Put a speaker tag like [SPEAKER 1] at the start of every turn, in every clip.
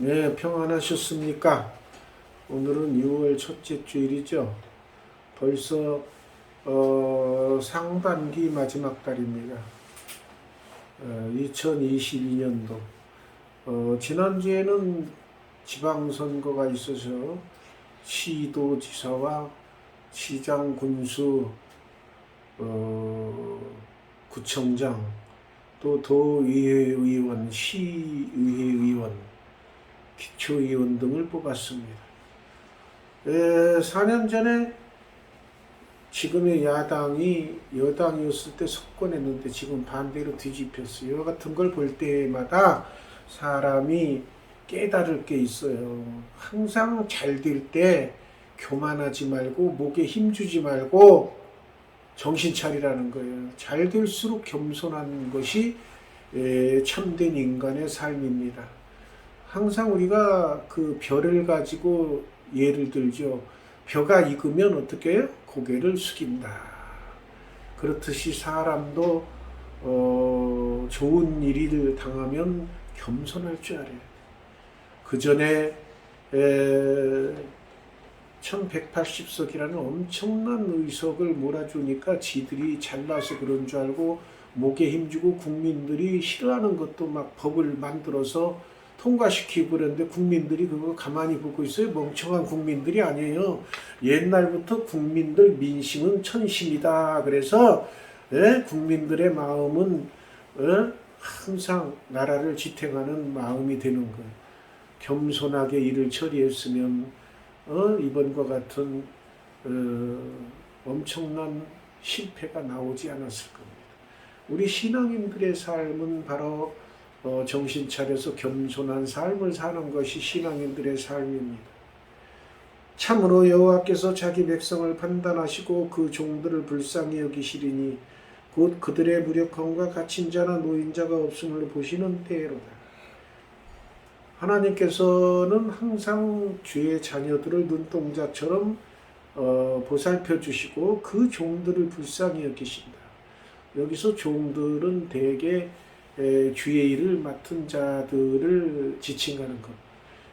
[SPEAKER 1] 네, 평안하셨습니까? 오늘은 6월 첫째 주일이죠. 벌써 상반기 마지막 달입니다. 2022년도. 지난주에는 지방선거가 있어서 시도지사와 시장, 군수, 구청장, 또 도의회 의원, 시의회 의원, 기초의원 등을 뽑았습니다. 4년 전에 지금의 야당이 여당이었을 때 석권했는데 지금 반대로 뒤집혔어요. 이와 같은 걸 볼 때마다 사람이 깨달을 게 있어요. 항상 잘 될 때 교만하지 말고 목에 힘주지 말고 정신 차리라는 거예요. 잘 될수록 겸손한 것이 참된 인간의 삶입니다. 항상 우리가 그 벼를 가지고 예를 들죠. 벼가 익으면 어떻게 해요? 고개를 숙인다. 그렇듯이 사람도 좋은 일을 당하면 겸손할 줄 알아요. 그 전에 1180석이라는 엄청난 의석을 몰아주니까 지들이 잘나서 그런 줄 알고 목에 힘주고 국민들이 싫어하는 것도 막 법을 만들어서 통과시키고 그랬는데 국민들이 그거 가만히 보고 있어요. 멍청한 국민들이 아니에요. 옛날부터 국민들 민심은 천심이다. 그래서 국민들의 마음은 항상 나라를 지탱하는 마음이 되는 거예요. 겸손하게 일을 처리했으면 이번과 같은 엄청난 실패가 나오지 않았을 겁니다. 우리 신앙인들의 삶은 바로 정신 차려서 겸손한 삶을 사는 것이 신앙인들의 삶입니다. 참으로 여호와께서 자기 백성을 판단하시고 그 종들을 불쌍히 여기시리니 곧 그들의 무력함과 갇힌 자나 노인자가 없음을 보시는 때로다. 하나님께서는 항상 주의 자녀들을 눈동자처럼 보살펴 주시고 그 종들을 불쌍히 여기신다. 여기서 종들은 대개 주의 일을 맡은 자들을 지칭하는 것.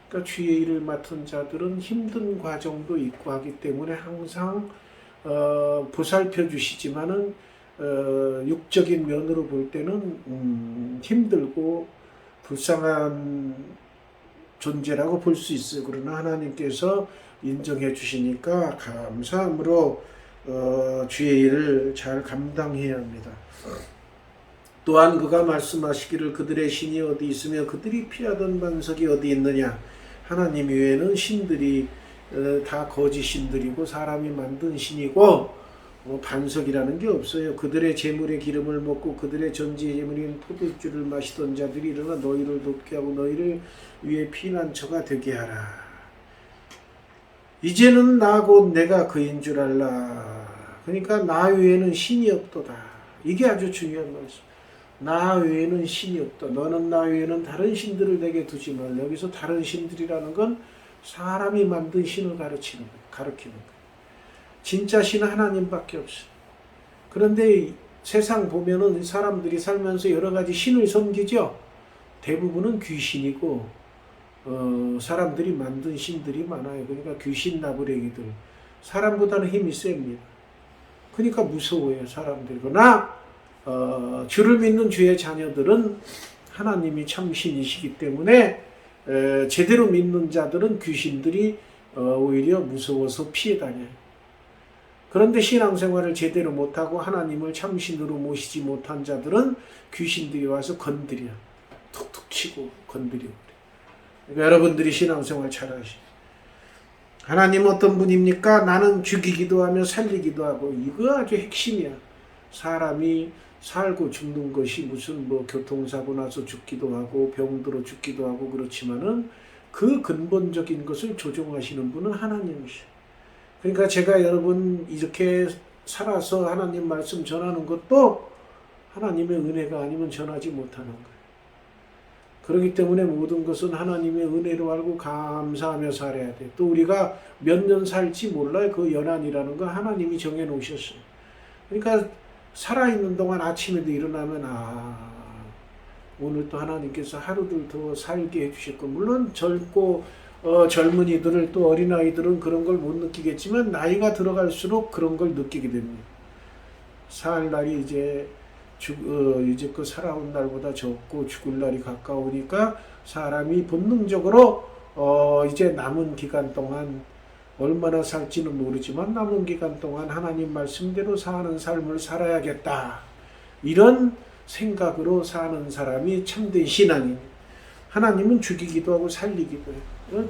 [SPEAKER 1] 그러니까 주의 일을 맡은 자들은 힘든 과정도 있고 하기 때문에 항상 보살펴 주시지만은 육적인 면으로 볼 때는 힘들고 불쌍한 존재라고 볼 수 있어요. 그러나 하나님께서 인정해 주시니까 감사함으로 주의 일을 잘 감당해야 합니다. 또한 그가 말씀하시기를 그들의 신이 어디 있으며 그들이 피하던 반석이 어디 있느냐. 하나님 외에는 신들이 다 거짓 신들이고 사람이 만든 신이고 반석이라는 게 없어요. 그들의 재물의 기름을 먹고 그들의 전지의 재물인 포도주를 마시던 자들이 일어나 너희를 돕게 하고 너희를 위해 피난처가 되게 하라. 이제는 나 곧 내가 그인 줄 알라. 그러니까 나 외에는 신이 없도다. 이게 아주 중요한 말씀. 나 외에는 신이 없다. 너는 나 외에는 다른 신들을 내게 두지 말라. 여기서 다른 신들이라는 건 사람이 만든 신을 가르치는 거예요. 가르치는 거예요. 진짜 신은 하나님밖에 없어요. 그런데 세상 보면은 사람들이 살면서 여러 가지 신을 섬기죠. 대부분은 귀신이고 사람들이 만든 신들이 많아요. 그러니까 귀신 나부랭이들. 사람보다는 힘이 셉니다. 그러니까 무서워요, 사람들이. 그러나 주를 믿는 주의 자녀들은 하나님이 참 신이시기 때문에 제대로 믿는 자들은 귀신들이 오히려 무서워서 피해 다녀요. 그런데 신앙생활을 제대로 못하고 하나님을 참신으로 모시지 못한 자들은 귀신들이 와서 건드려. 툭툭 치고 건드려. 그러니까 여러분들이 신앙생활 잘하시죠. 하나님 어떤 분입니까? 나는 죽이기도 하며 살리기도 하고. 이거 아주 핵심이야. 사람이 살고 죽는 것이 무슨 교통사고 나서 죽기도 하고 병들어 죽기도 하고 그렇지만은 그 근본적인 것을 조종하시는 분은 하나님이시죠. 그러니까 제가 여러분 이렇게 살아서 하나님 말씀 전하는 것도 하나님의 은혜가 아니면 전하지 못하는 거예요. 그렇기 때문에 모든 것은 하나님의 은혜로 알고 감사하며 살아야 돼. 또 우리가 몇 년 살지 몰라요. 그 연한이라는 거 하나님이 정해 놓으셨어요. 그러니까 살아있는 동안 아침에도 일어나면 오늘 또 하나님께서 하루를 더 살게 해주셨고, 물론 젊은이들을 또 어린아이들은 그런 걸 못 느끼겠지만 나이가 들어갈수록 그런 걸 느끼게 됩니다. 살 날이 이제 이제껏 살아온 날보다 적고 죽을 날이 가까우니까 사람이 본능적으로 이제 남은 기간 동안 얼마나 살지는 모르지만 남은 기간 동안 하나님 말씀대로 사는 삶을 살아야겠다, 이런 생각으로 사는 사람이 참된 신앙입니다. 하나님은 죽이기도 하고 살리기도 해요.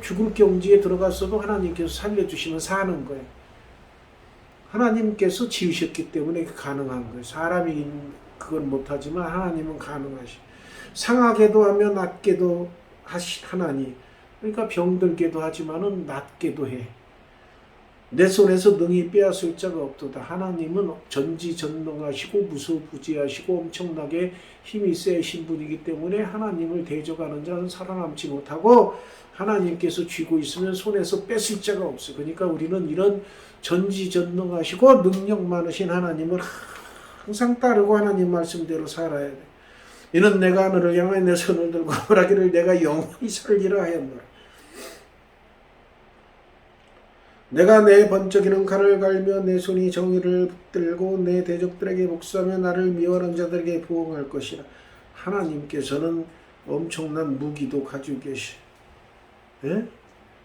[SPEAKER 1] 죽을 경지에 들어갔어도 하나님께서 살려주시면 사는 거예요. 하나님께서 지으셨기 때문에 가능한 거예요. 사람이 그건 못하지만 하나님은 가능하시. 상하게도 하며 낫게도 하나니. 그러니까 병들게도 하지만은 낫게도 해. 내 손에서 능히 빼앗을 자가 없도다. 하나님은 전지전능하시고 무소부지하시고 엄청나게 힘이 세신 분이기 때문에 하나님을 대적하는 자는 살아남지 못하고 하나님께서 쥐고 있으면 손에서 뺏을 자가 없어요. 그러니까 우리는 이런 전지전능하시고 능력 많으신 하나님을 항상 따르고 하나님 말씀대로 살아야 돼. 이는 내가 하늘을 향하여 내 손을 들고 말하기를 내가 영원히 살리라 하였노라. 내가 내 번쩍이는 칼을 갈며 내 손이 정의를 붙들고 내 대적들에게 복수하며 나를 미워하는 자들에게 부응할 것이라. 하나님께서는 엄청난 무기도 가지고 계시. 예?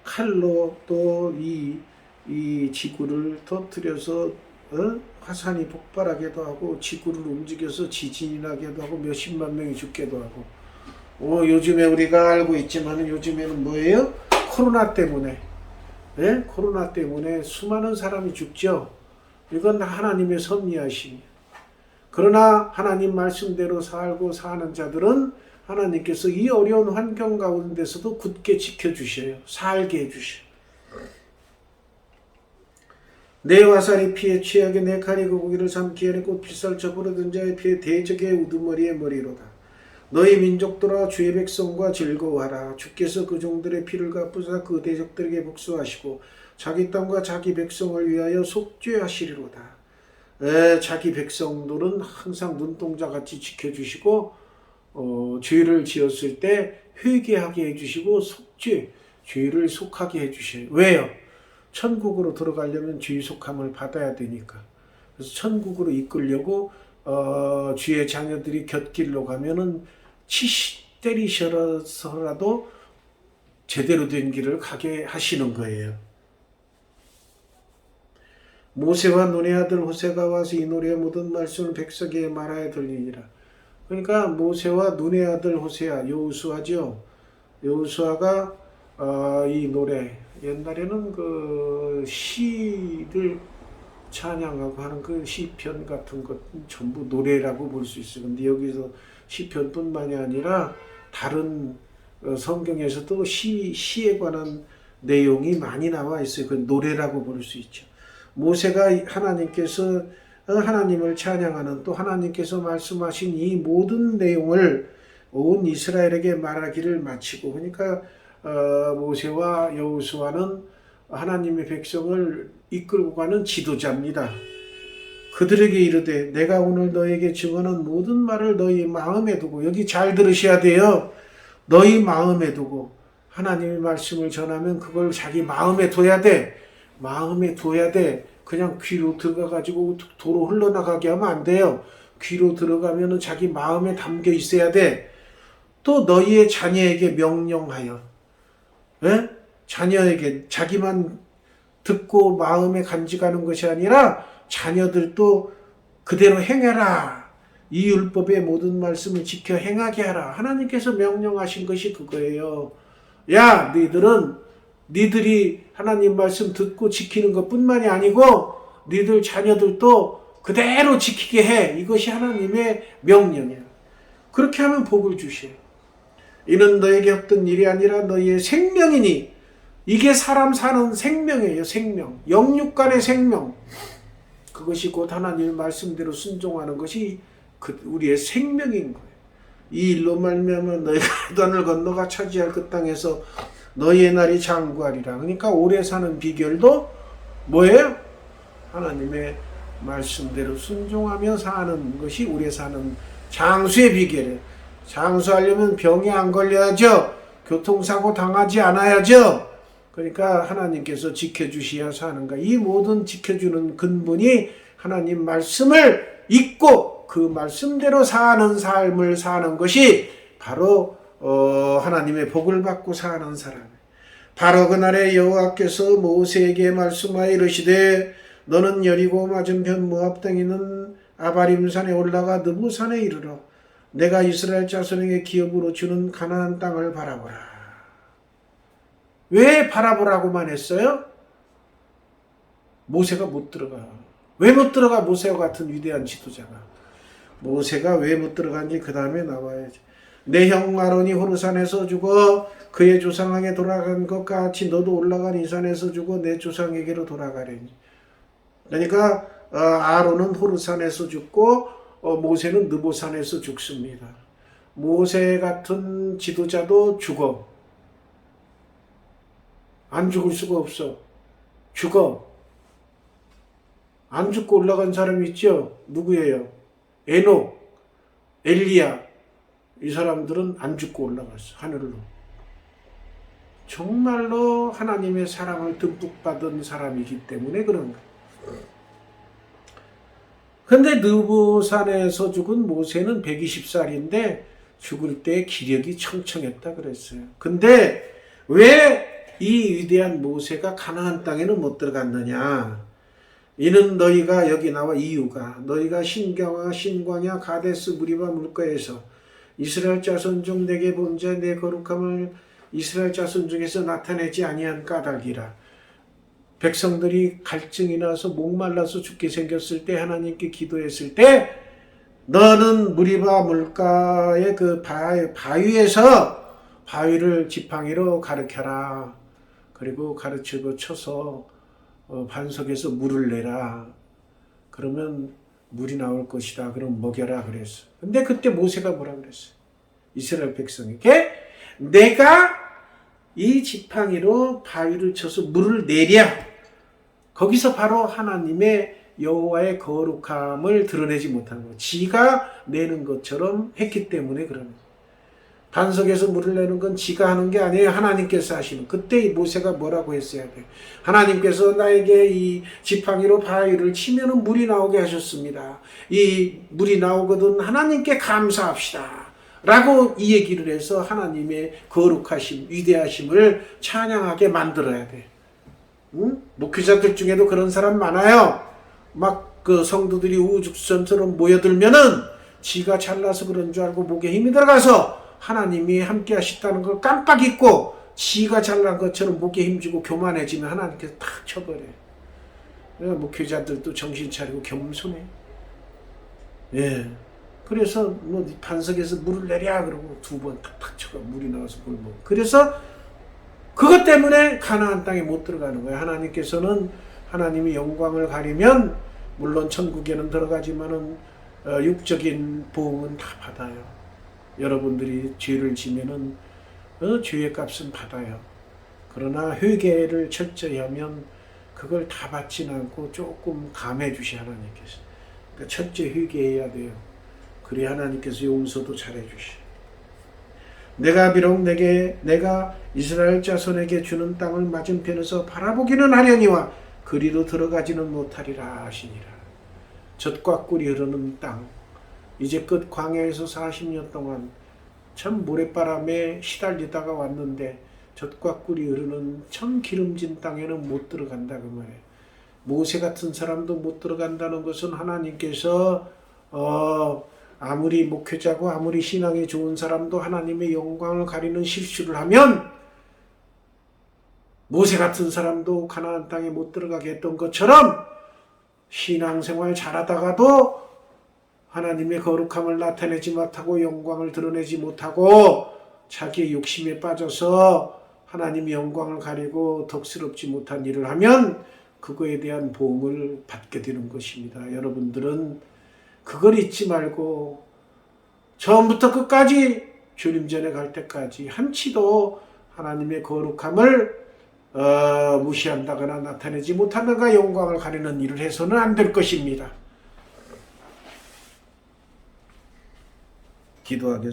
[SPEAKER 1] 칼로 또 이 지구를 터뜨려서 화산이 폭발하게도 하고 지구를 움직여서 지진이 나게도 하고 몇십만 명이 죽게도 하고 요즘에 우리가 알고 있지만 요즘에는 뭐예요? 코로나 때문에 코로나 때문에 수많은 사람이 죽죠. 이건 하나님의 섭리하심이에요. 그러나 하나님 말씀대로 살고 사는 자들은 하나님께서 이 어려운 환경 가운데서도 굳게 지켜주셔요. 살게 해주셔요. 내 화살이 피에 취하게 내 칼이 그 고기를 삼키게 하니 곧 필살 저버려든 자의 피에 대적의 우두머리의 머리로다. 너희 민족들아 주의 백성과 즐거워하라. 주께서 그 종들의 피를 갚으사 그 대적들에게 복수하시고 자기 땅과 자기 백성을 위하여 속죄하시리로다. 자기 백성들은 항상 눈동자같이 지켜주시고 죄를 지었을 때 회개하게 해주시고 죄를 속하게 해주셔요. 왜요? 천국으로 들어가려면 죄의 속함을 받아야 되니까. 그래서 천국으로 이끌려고 주의 자녀들이 곁길로 가면은 때리셔서라도 제대로 된 길을 가게 하시는 거예요. 모세와 눈의 아들 호세가 와서 이 노래의 모든 말씀을 백성에게 말하여 들리니라. 그러니까 모세와 눈의 아들 호세아, 여호수아죠. 여호수아가 이 노래, 옛날에는 그 시를 찬양하고 하는 그 시편 같은 것 전부 노래라고 볼 수 있어요. 근데 여기서 시편뿐만이 아니라 다른 성경에서도 시에 관한 내용이 많이 나와 있어요. 그 노래라고 볼 수 있죠. 모세가 하나님을 찬양하는, 또 하나님께서 말씀하신 이 모든 내용을 온 이스라엘에게 말하기를 마치고, 그러니까 모세와 여호수아는 하나님의 백성을 이끌고 가는 지도자입니다. 그들에게 이르되 내가 오늘 너에게 증언한 모든 말을 너희 마음에 두고, 여기 잘 들으셔야 돼요. 너희 마음에 두고, 하나님의 말씀을 전하면 그걸 자기 마음에 둬야 돼. 마음에 둬야 돼. 그냥 귀로 들어가가지고 도로 흘러나가게 하면 안 돼요. 귀로 들어가면은 자기 마음에 담겨 있어야 돼. 또 너희의 자녀에게 명령하여, 자녀에게, 자기만 듣고 마음에 간직하는 것이 아니라 자녀들도 그대로 행해라. 이 율법의 모든 말씀을 지켜 행하게 하라. 하나님께서 명령하신 것이 그거예요. 야, 니들이 하나님 말씀 듣고 지키는 것뿐만이 아니고 니들 자녀들도 그대로 지키게 해. 이것이 하나님의 명령이야. 그렇게 하면 복을 주셔요. 이는 너에게 없던 일이 아니라 너희의 생명이니, 이게 사람 사는 생명이에요. 생명. 영육간의 생명. 그것이 곧 하나님의 말씀대로 순종하는 것이 우리의 생명인 거예요. 이 일로 말미암아 너희가 요단을 건너가 차지할 그 땅에서 너희의 날이 장구하리라. 그러니까 오래 사는 비결도 뭐예요? 하나님의 말씀대로 순종하며 사는 것이 오래 사는 장수의 비결이에요. 장수하려면 병에 안 걸려야죠. 교통사고 당하지 않아야죠. 그러니까 하나님께서 지켜주셔야 사는 거야. 이 모든 지켜주는 근본이 하나님 말씀을 잊고 그 말씀대로 사는 삶을 사는 것이 바로 하나님의 복을 받고 사는 사람. 바로 그날에 여호와께서 모세에게 말씀하여 이르시되 너는 여리고 맞은편 모압 땅에 있는 아바림산에 올라가 느보산에 이르러 내가 이스라엘 자손에게 기업으로 주는 가나안 땅을 바라보라. 왜 바라보라고만 했어요? 모세가 못 들어가. 왜 못 들어가? 모세와 같은 위대한 지도자가. 모세가 왜 못 들어간지 그 다음에 나와야지. 내 형 아론이 호르산에서 죽어 그의 조상에게 돌아간 것 같이 너도 올라간 이 산에서 죽어 내 조상에게로 돌아가려니. 그러니까 아론은 호르산에서 죽고 모세는 느보산에서 죽습니다. 모세 같은 지도자도 죽어. 안 죽을 수가 없어. 죽어. 안 죽고 올라간 사람이 있죠? 누구예요? 에녹, 엘리야. 이 사람들은 안 죽고 올라갔어. 하늘로. 정말로 하나님의 사랑을 듬뿍 받은 사람이기 때문에 그런 거예요. 근데 느보산에서 죽은 모세는 120살인데 죽을 때 기력이 청청했다 그랬어요. 근데 왜 이 위대한 모세가 가나안 땅에는 못 들어갔느냐? 이는 너희가 여기 나와 이유가 너희가 신광야 가데스 무리바 물가에서 이스라엘 자손 중 내게 본 자 내 거룩함을 이스라엘 자손 중에서 나타내지 아니한 까닭이라. 백성들이 갈증이 나서 목말라서 죽게 생겼을 때 하나님께 기도했을 때 너는 무리바 물가의 그 바위에서 바위를 지팡이로 가르켜라. 그리고 가르치고 쳐서 반석에서 물을 내라. 그러면 물이 나올 것이다. 그럼 먹여라 그랬어. 근데 그때 모세가 뭐라 그랬어? 이스라엘 백성에게 내가 이 지팡이로 바위를 쳐서 물을 내랴. 거기서 바로 하나님의 여호와의 거룩함을 드러내지 못한 거예요. 지가 내는 것처럼 했기 때문에 그런 거예요. 반석에서 물을 내는 건 지가 하는 게 아니에요. 하나님께서 하시는. 그때 이 모세가 뭐라고 했어야 돼요? 하나님께서 나에게 이 지팡이로 바위를 치면은 물이 나오게 하셨습니다. 이 물이 나오거든 하나님께 감사합시다. 라고 이 얘기를 해서 하나님의 거룩하심, 위대하심을 찬양하게 만들어야 돼. 응? 목회자들 중에도 그런 사람 많아요. 막 그 성도들이 우죽선처럼 모여들면은 지가 잘나서 그런 줄 알고 목에 힘이 들어가서 하나님이 함께 하시다는 걸 깜빡 잊고 지가 잘난 것처럼 목에 힘주고 교만해지면 하나님께서 탁 쳐버려요. 그러니까 목회자들도 정신 차리고 겸손해. 예. 그래서 뭐 반석에서 물을 내랴 그러고 두 번 탁탁 쳐가 물이 나와서 물 먹고. 그래서 그것 때문에 가나안 땅에 못 들어가는 거예요. 하나님께서는 하나님이 영광을 가리면 물론 천국에는 들어가지만은 육적인 보응은 다 받아요. 여러분들이 죄를 지면은 죄의 값은 받아요. 그러나 회개를 철저히 하면 그걸 다 받지는 않고 조금 감해 주시 하나님께서. 그러니까 철저히 회개해야 돼요. 그래야 하나님께서 용서도 잘해 주시. 내가 비록 내가 이스라엘 자손에게 주는 땅을 맞은편에서 바라보기는 하려니와 그리로 들어가지는 못하리라 하시니라. 젖과 꿀이 흐르는 땅. 이제 끝 광야에서 40년 동안 참 모래바람에 시달리다가 왔는데 젖과 꿀이 흐르는 참 기름진 땅에는 못 들어간다 그 말이에요. 모세 같은 사람도 못 들어간다는 것은 하나님께서 아무리 목회자고 아무리 신앙이 좋은 사람도 하나님의 영광을 가리는 실수를 하면 모세 같은 사람도 가나안 땅에 못 들어가게 했던 것처럼 신앙생활 잘하다가도 하나님의 거룩함을 나타내지 못하고 영광을 드러내지 못하고 자기의 욕심에 빠져서 하나님의 영광을 가리고 덕스럽지 못한 일을 하면 그거에 대한 보응을 받게 되는 것입니다. 여러분들은 그걸 잊지 말고 처음부터 끝까지 주님 전에 갈 때까지 한치도 하나님의 거룩함을 무시한다거나 나타내지 못한다거나 영광을 가리는 일을 해서는 안 될 것입니다. 기도하겠습니다.